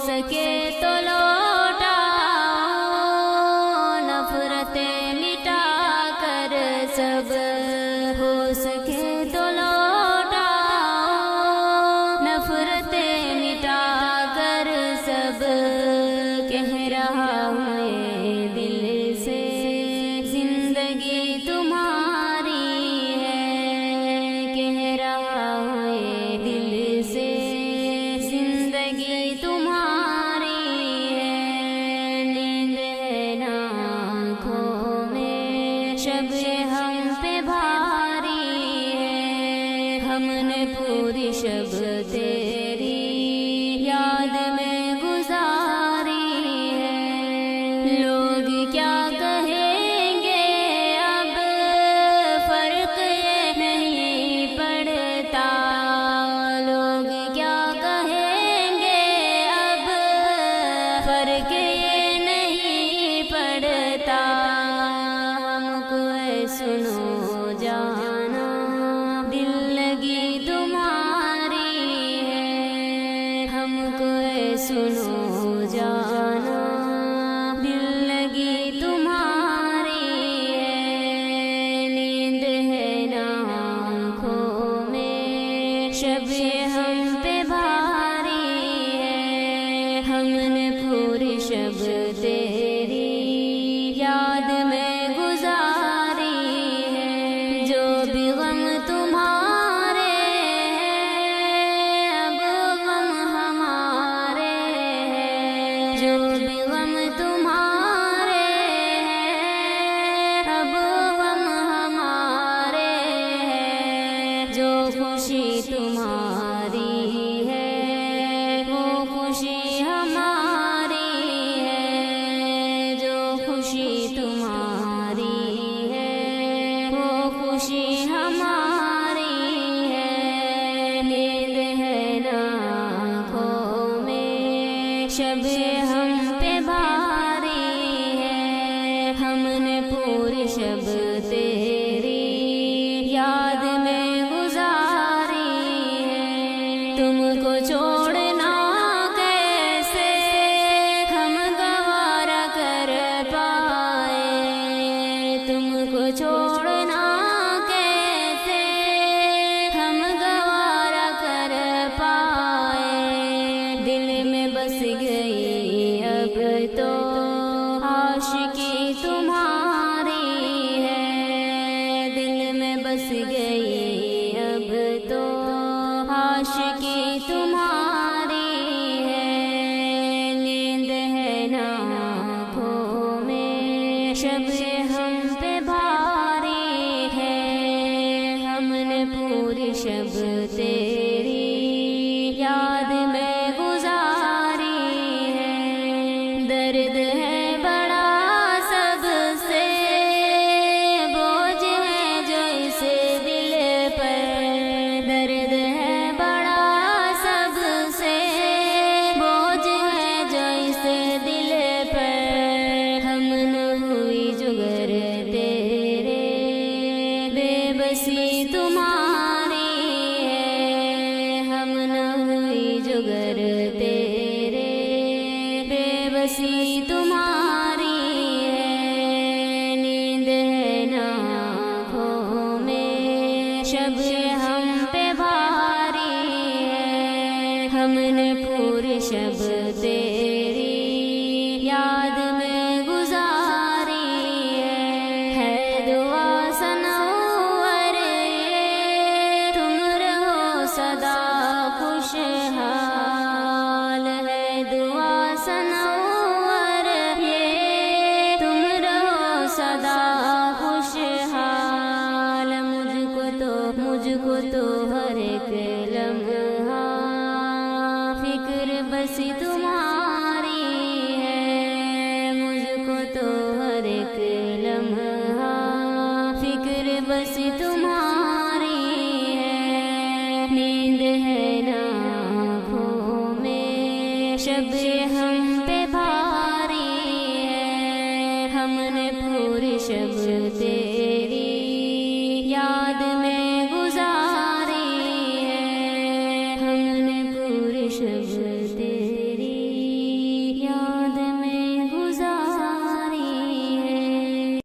سکے تو لوٹاؤ نفرتیں مٹا کر سب، ہو سکے تو لوٹاؤ نفرتیں مٹا کر سب، کہہ رہا ہوں یہ دل سے زندگی تمہاری ہے، کہہ رہا ہوں یہ دل سے زندگی تمہاری ہے، نیند ہے نا آنکھوں میں شب ہم پہ بھاری ہے، ہم نے پوری شب تیری یاد میں گزاری ہے، لوگ کیا کہیں گے اب فرق نہیں پڑتا، لوگ کیا کہیں گے اب فرق نہیں پڑتا، ہم کو سنو جانا دل لگی تمہاری ہے، ہم کو سنو جانا دل لگی تمہاری ہے، نیند ہے نا آنکھوں میں شب ہم پہ بھاری ہے، ہم نے پوری شب تیری یاد میں گزاری ہے، جو بھی غم تمہارے ہیں اب غم ہمارے ہیں، جو بھی غم تمہارے ہیں اب غم ہمارے ہیں، جو خوشی تمہاری ہے وہ خوشی ہماری ہے، جو خوشی تمہاری ہے وہ خوشی ہماری ہے، نیند ہے نا آنکھوں میں شب ہم پہ بھاری ہے، ہم نے پوری شب تیری یاد میں گزاری ہے، تم کو چھوڑنا کیسے ہم گوارا کر پائے، تم کو چھوڑنا کیسے ہم گوارا کر پائے، دل میں بس گئی اب تو عاشقی تمہاری ہے، دل میں بس گئی اب تو عاشقی تمہاری ہے، نیند ہے نا آنکھوں میں شب ہم پہ بھاری ہے، ہم نے پوری شب تیری یاد میں گزاری ہے، درد ہے بڑا سب سے بوجھ ہے جو اس دل پر، درد ہے بڑا سب سے بوجھ ہے جو اس دل پر، ہم نہ ہوئی جگر تیرے بے بسی تمہاری ہے، ہم نہ ہوئی جگر تیرے بے بسی تمہاری ہے، نیند ہے نا آنکھوں میں شب ہم پہ بھاری ہے، ہم نے پوری شب تیری یاد میں گزاری ہے دعا سنور تم رہو صدا خوشحال، ہے دعا سنور یہ تم رہو صدا خوشحال، مجھ کو تو ہر ایک لمحہ فکر بس تمہاری ہے، مجھ کو تو ہر ایک لمحہ فکر بس تمہاری ہے، نیند ہے نا آنکھوں میں شب ہم پہ بھاری ہے، ہم نے پوری شب